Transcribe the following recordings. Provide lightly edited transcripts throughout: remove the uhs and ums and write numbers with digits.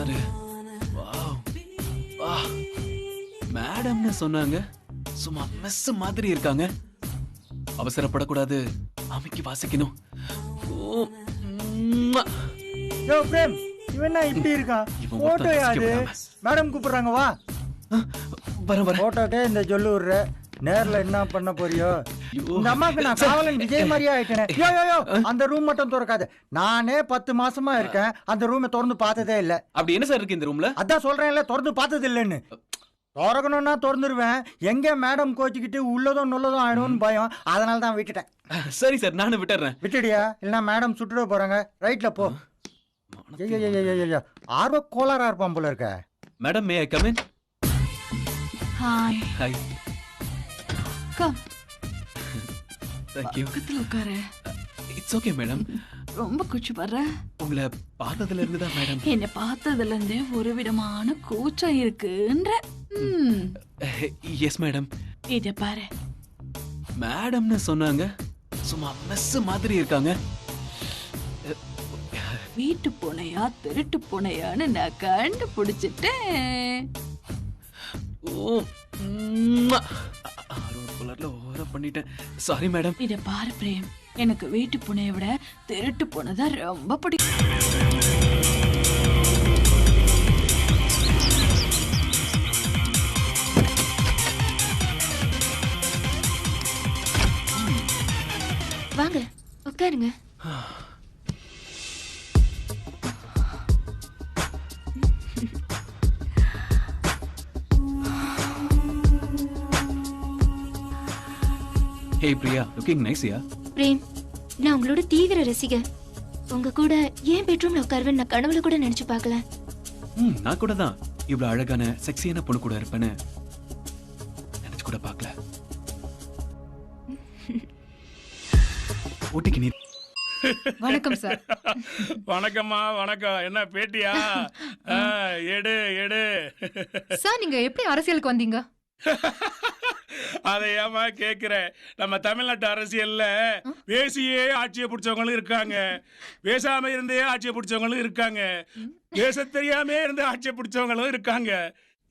சொன்னாரு. வாவ். வா. மேடம்னு சொன்னாங்க. சும்மா மெஸ் மாதிரி இருக்காங்க. அவசரப்படக்கூடாது. அமைக்கி வாசிக்கணும். ஓ. ம்மா. யோ பிரேம், இவன் இப்படி இருக்கான்? இவன் போட்டோ ஒருத்தன் யாரு? ரசிக்கப்படாம. மேடம் கூப்பிடுறாங்க, வா. வர. போட்டோக்கே இந்த ஜொல்லு விடுற, நேர்ல என்ன பண்ண போறியோ? ஐயோ. இந்த அம்மாக்கு நான் காவலன் விஜய் மாதிரியே ஆயிட்டேனே. யோ யோ யோ, அந்த ரூம் மட்டும் திறக்காது. நானே 10 மாசமா இருக்கேன், அந்த ரூமை திறந்து பார்த்ததே இல்ல. அப்படி என்ன சார் இருக்கு இந்த ரூம்ல? அதான் சொல்றேன்ல, திறந்து பார்த்தது இல்லைன்னு. திறக்கணும்னா திறந்துருவேன். எங்க மேடம் கோச்சிக்கிட்டு உள்ளதும் நுள்ளதும் ஆயிடும்னு பயம், அதனால தான் விட்டுட்டேன். சரி சார், நானும் விட்டுறேன். விட்டுடியா? இல்லைன்னா மேடம் சுட்டுட போறாங்க. ரைட்ல போ. ஆர்வ கோளாரா இருப்பான் போல இருக்க. Madam, May I come in? Hi. Hi. Come. Thank you. பக்கத்துல உட்காரு. It's okay madam. ரொம்ப குச்சி படுற. உங்களை பார்த்ததுல இருந்து தான் மேடம். என்னை பார்த்ததுல இருந்தே ஒரு விதமான கூச்சம் இருக்குன்ற. Yes madam. இத பாரு. மேடம்னு சொன்னாங்க. சும்மா மெஸ் மாதிரி இருக்காங்க. வீட்டு பூனையா திருட்டு பூனையான்னு நான் கண்டுபிடிச்சிட்டேன். ஓ. கலர்ல ஓவரா பண்ணிட்டேன். Sorry madam. இத பாரு பிரேம், எனக்கு வீட்டு பூனையை விட திருட்டு பூனை தான் ரொம்ப பிடிக்கும். வாங்க உட்காருங்க. Hey Priya, looking nice yeah. Prem, நான் உங்களோட தீவிர ரசிகர். உங்க கூட ஏன் பெட்ரூம்ல உட்காருவேன் நான் கனவுல கூட நினைச்சு பார்க்கல. நான் கூட தான் இவ்வளவு அழகான செக்ஸியான பொண்ணு கூட இருப்பேன்னு நினைச்சு கூட பார்க்கல. ஓட்டிக்கு நீ. வணக்கம் சார். வணக்கம்மா, வணக்கம். என்ன பேட்டியா? எடு எடு. சார், நீங்க எப்படி அரசியலுக்கு வந்தீங்க? அதை ஏமா கேக்குற? நம்ம தமிழ்நாட்டு அரசியல்ல பேசியே ஆட்சியை பிடிச்சவங்களும் இருக்காங்க, பேசாம இருந்தே ஆட்சியை பிடிச்சவங்களும் இருக்காங்க, பேச தெரியாம இருந்து ஆட்சியை பிடிச்சவங்களும் இருக்காங்க.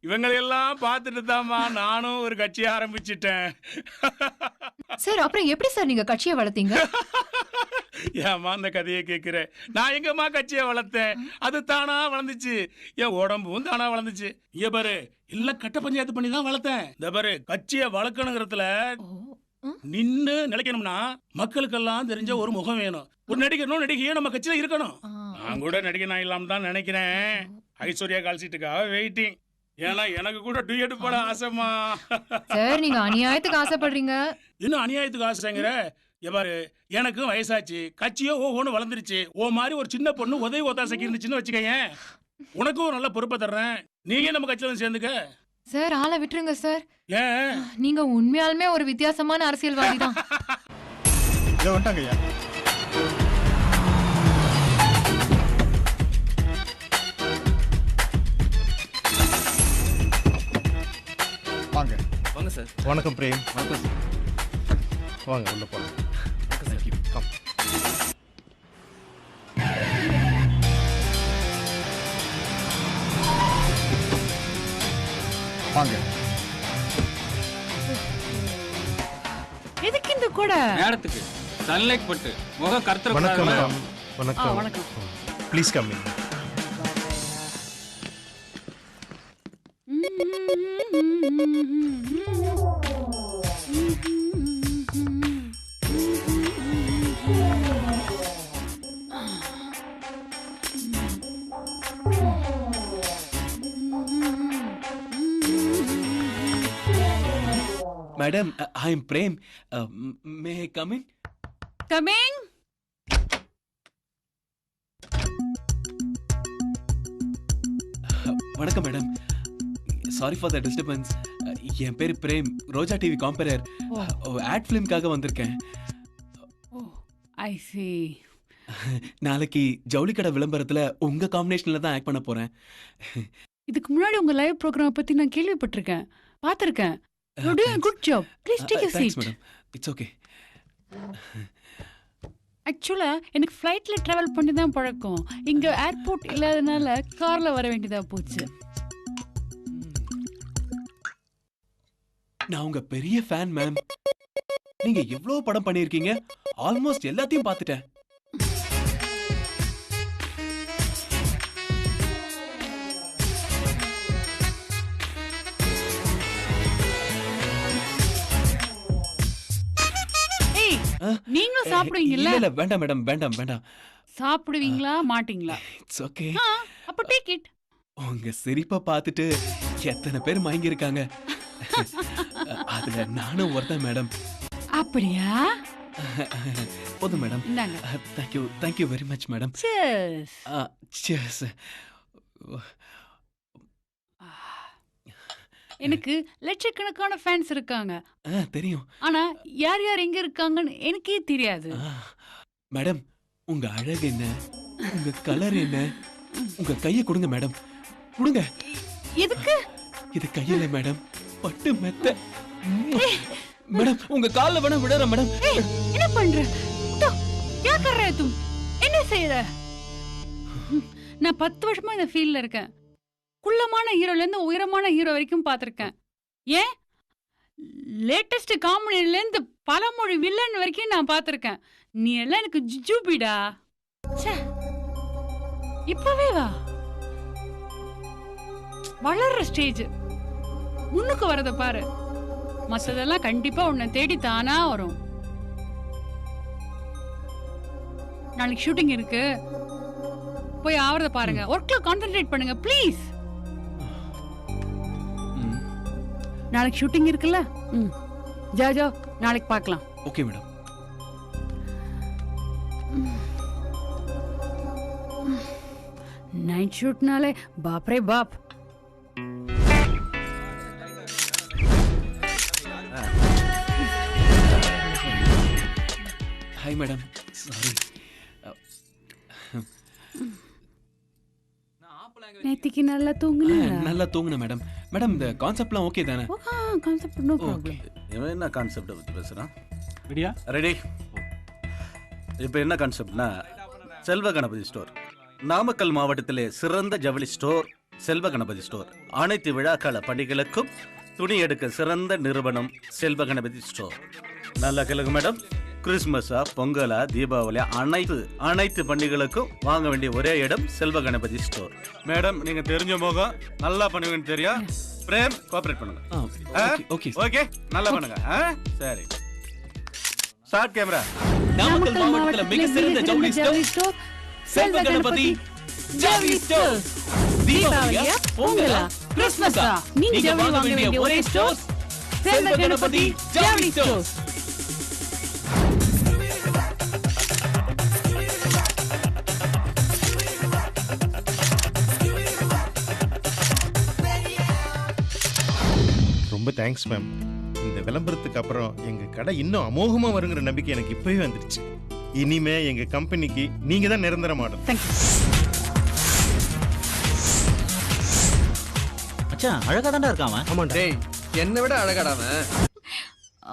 இவங்களெல்லாம் பார்த்துட்டு தான்மா நானும் ஒரு கட்சியை ஆரம்பிச்சிட்டேன். சார், அப்புறம் எப்படி சார் நீங்க கட்சியை வளர்த்தீங்க? ஏமா அந்த கதையை கேட்கிற? நான் எங்கம்மா கட்சியை வளர்த்தேன்? அது தானா வளர்ந்துச்சு. என் உடம்பும் தானா வளர்ந்துச்சு. இங்க பாரு, இல்ல கட்ட பஞ்சாயத்து பண்ணி தான் வளர்த்தேன். இந்த பாரு, கட்சியை வளர்க்கணுங்கிறதுல நின்னு நினைக்கணும்னா மக்களுக்கெல்லாம் தெரிஞ்ச ஒரு முகம் வேணும். ஒரு நடிகனும் நடிகையும் நம்ம கட்சியில இருக்கணும். நான் கூட நடிகனா இல்லாம தான் நினைக்கிறேன். ஐஸ்வர்யா கால்சீட்டுக்காக வெயிட்டிங். ஏன்னா எனக்கு கூட டூயட் போட ஆசைமா. சார், நீங்க அநியாயத்துக்கு ஆசைப்படுறீங்க. இன்னும் அநியாயத்துக்கு ஆசைங்கிற? எவ்வாறு, எனக்கும் வயசாச்சு, கட்சியோ ஓஹோன்னு வளர்ந்துருச்சு. ஓ மாதிரி ஒரு சின்ன பொண்ணு உதவி ஒத்தாசைக்கு இருந்துச்சுன்னு வச்சுக்கேன், உனக்கும் ஒரு நல்ல பொறுப்பை தர்றேன். நீங்க நம்ம கட்சியில சேர்ந்துக்க. சார், ஆளை விட்டுருங்க சார். ஏன்? நீங்க உண்மையாலுமே ஒரு வித்தியாசமான அரசியல்வாதி தான். வாங்க வாங்க சார். வணக்கம் பிரேம். வணக்கம் சார். வாங்க உள்ள போலாம். Thank you. கம். வாங்க. எதுக்கு இந்த கூட? நேரத்துக்கு சன்லைட் பட்டு முகம் கருத்துற வணக்கம் கூடாதுல. மேம். வணக்கம். வணக்கம். Please come in. Madam, I am Prem. May I come in? Coming. வணக்கம் madam. Sorry for the disturbance. என் பேர் Prem, Roja TV compere. Ad ஃபிலிம்காக வந்திருக்கேன். ஐ சீ. நாளைக்கு ஜவுளி கடை விளம்பரத்துல உங்க காம்பினேஷன்ல தான் ஆக்ட் பண்ண போறேன். இதுக்கு முன்னாடி உங்க லைவ் ப்ரோக்ராம் பத்தி நான் கேள்விப்பட்டிருக்கேன், பார்த்திருக்கேன். You're doing a good job. Please take a seat. Thanks, madam. It's okay. ஆக்சுவலா எனக்கு ஃப்ளைட்ல டிராவல் பண்ணி தான் பழக்கம். இங்க ஏர்போர்ட் இல்லாதனால கார்ல வர வேண்டியதா போச்சு. நான் உங்க பெரிய ஃபேன் மேம். நீங்க எவ்வளவு படம் பண்ணிருக்கீங்க, ஆல்மோஸ்ட் எல்லாத்தையும் பார்த்துட்டேன். ஏய், நீங்களும் சாப்பிடுவீங்கல்ல? இல்ல வேண்டாம் மேடம், வேண்டாம் வேண்டாம். சாப்பிடுவீங்களா மாட்டீங்களா? It's okay. அப்ப டேக் இட். உங்க சிரிப்பை பார்த்துட்டு எத்தனை பேர் மயங்கி இருக்காங்க. அதுல நானும் ஒருத்தன் மேடம். அப்படியா? போதும் மேடம். இந்தாங்க. Thank you very much madam. Cheers. Cheers. எனக்கு லட்சக்கணக்கான ஃபேன்ஸ் இருக்காங்க. தெரியும். ஆனா யார் யார் எங்க இருக்காங்கன்னு எனக்கே தெரியாது. மேடம், உங்க அழகு என்ன, உங்க கலர் என்ன, உங்க கையை கொடுங்க மேடம், கொடுங்க. எதுக்கு? இது கையில மேடம், பட்டு மெத்த. மேடம், உங்க கால்ல வேணா விடுறேன் மேடம். என்ன பண்ற? क्या कर रहे तुम? என்ன செய்யற? நான் 10 வருஷமா இந்த ஃபீல்ட்ல இருக்கேன். குள்ளமான ஹீரோல இருந்து உயரமான ஹீரோ வரைக்கும் பார்த்திருக்கேன். ஏன் லேட்டஸ்ட் காமெடில இருந்து பலமொழி வில்லன் வரைக்கும் நான் பார்த்திருக்கேன். நீ எல்லாம் எனக்கு ஜுஜுபிடா. ச்சே, இப்பவே வா. வளர்ற ஸ்டேஜ், முன்னுக்கு வரத பாரு. மத்ததெல்லாம் கண்டிப்பா உன்னை தேடி தானா வரும். நாளைக்கு ஷூட்டிங் இருக்கு, போய் ஆவறத பாருங்க. ஒர்க்ல கான்சென்ட்ரேட் பண்ணுங்க ப்ளீஸ். நாளைக்கு ஷூட்டிங் இருக்குல்ல? ஜா ஜா, நாளைக்கு பார்க்கலாம். Okay madam. நைட் ஷூட்னாலே பாப்ரே பாப். Hi madam, sorry. நேத்திக்கு நல்லா தூங்குனீங்களா? நல்லா தூங்குனேன் மேடம். மேடம், இந்த கான்செப்ட்லாம் ஓகே தானே? Concept no problem. இவன் என்ன கான்செப்டை பற்றி பேசுகிறான்? ரெடியா? ரெடி. இப்போ என்ன கான்செப்ட்னா, செல்வ கணபதி ஸ்டோர். நாமக்கல் மாவட்டத்திலே சிறந்த ஜவுளி ஸ்டோர் செல்வ கணபதி ஸ்டோர். அனைத்து விழாக்கால பண்டிகைகளுக்கும் துணி எடுக்க சிறந்த நிறுவனம் செல்வ கணபதி ஸ்டோர். நல்லா கேளுங்க மேடம். கிறிஸ்மஸா, பொங்கலா, தீபாவளியா, அனைத்து பண்டிகைகளுக்கும் வாங்க வேண்டிய ஒரே இடம் செல்வ கணபதி ஸ்டோர். மேடம், நீங்க தெரிஞ்ச முகம், நல்லா பண்ணுவீங்கன்னு தெரியும். பிரேம், கோஆபரேட் பண்ணுங்க. ஓகே ஓகே, நல்லா பண்ணுங்க. சரி, ஸ்டார்ட் கேமரா. நாமக்கல் மாவட்டத்துல மிக சிறந்த ஜவுளி ஸ்டோர் செல்வ கணபதி ஜவுளி ஸ்டோர். தீபாவளியா, பொங்கலா, கிறிஸ்மஸா, நீங்க வாங்க வேண்டிய ஒரே ஸ்டோர் செல்வ கணபதி ஜவுளி ஸ்டோர். ரொம்ப தேங்க்ஸ் மேம். இந்த விளம்பரத்துக்கு அப்புறம் எங்க கடை இன்னும் அமோகமா வருங்கிற நம்பிக்கை எனக்கு இப்பவே வந்துருச்சு. இனிமே எங்க கம்பெனிக்கு நீங்க தான் நிரந்தர மாடல். தேங்க்யூ. மச்சான், அழகா தான்டா இருக்கான் அவன். ஆமாண்டா. டேய், என்னை விட அழகாடாம.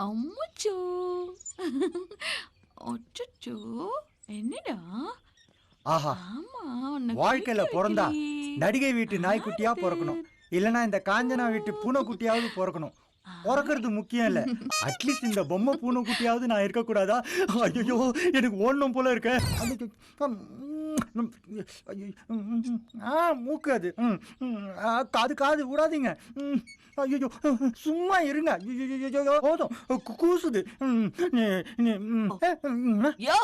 அம்முச்சோ, அச்சச்சோ, என்னடா? ஆஹா, ஆமா, உன்னை வாழ்க்கையில குளிக்க பிறந்தா வைக்கலையே. நடிகை வீட்டு நாய்க்குட்டியா பிறக்கணும், இல்லனா இந்த காஞ்சனா வீட்டு பூனைக்குட்டியாவது பிறக்கணும். பிறக்கிறது முக்கியம் இல்ல, அட்லீஸ்ட் இந்த பொம்மை பூனைக்குட்டியாவது நான் இருக்க கூடாதா? ஐயோ, எனக்கு ஓடணும் போல இருக்க. மூக்கு அது. காது காது விடாதீங்க. ஐயோ, சும்மா இருங்க. போதும், கூசுது. யோ,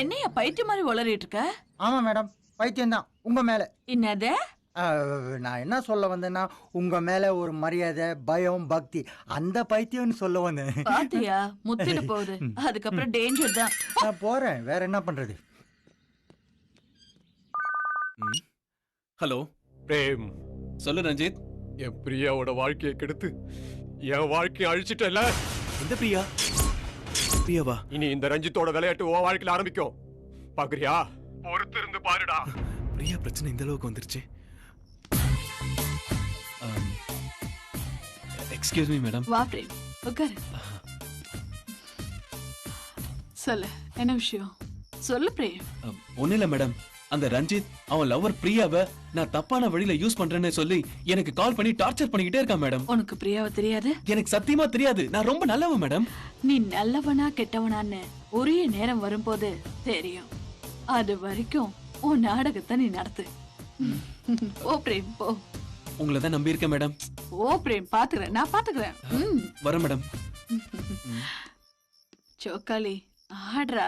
என்னைய பைத்தியம் மாதிரி உளறிட்டு இருக்க? ஆமா மேடம், பைத்தியம்தான் உங்க மேல. என்னது? நான் என்ன சொல்ல வந்தேன்னா, உங்க மேல ஒரு மரியாதை, பயம், பக்தி, அந்த பைத்தியம்னு சொல்ல வந்தேன். பாத்தியா, முத்திட்டு போகுது. அதுக்கப்புறம் டேஞ்சர் தான். நான் போறேன், வேற என்ன பண்றது? ஹலோ பிரேம், சொல்லு ரஞ்சித். என் பிரியாவோட வாழ்க்கையை கெடுத்து என் வாழ்க்கையை அழிச்சிட்டல. எந்த பிரியா? பிரியாவா? இனி இந்த ரஞ்சித்தோட விளையாட்டு உன் வாழ்க்கையில ஆரம்பிக்கும். பாக்குறியா? பொறுத்து இருந்து பாருடா. பிரியா பிரச்சனை இந்த அளவுக்கு வந்துருச்சு. Excuse me madam. வா பிரேம், உட்காரு. சொல்லு என்ன விஷயம் சொல்லு பிரேம். ஒண்ணு இல்ல மேடம், அந்த ரஞ்சித் அவன் லவர் பிரியாவை நான் தப்பான வழியில யூஸ் பண்றேன்னு சொல்லி எனக்கு கால் பண்ணி டார்ச்சர் பண்ணிக்கிட்டே இருக்கான் மேடம். உனக்கு பிரியாவை தெரியாது? எனக்கு சத்தியமா தெரியாது. நான் ரொம்ப நல்லவன் மேடம். நீ நல்லவனா கெட்டவனான்னு உரிய நேரம் வரும்போது தெரியும். அது வரைக்கும் உன் நாடகத்தை நீ நடத்து. ஓ பிரேம் போ. உங்களை தான் நம்பி இருக்கேன் மேடம். ஓ பிரேம் பாத்துக்கிறேன், நான் பாத்துக்கிறேன். வரேன் மேடம். சோக்காளி ஆடுறா.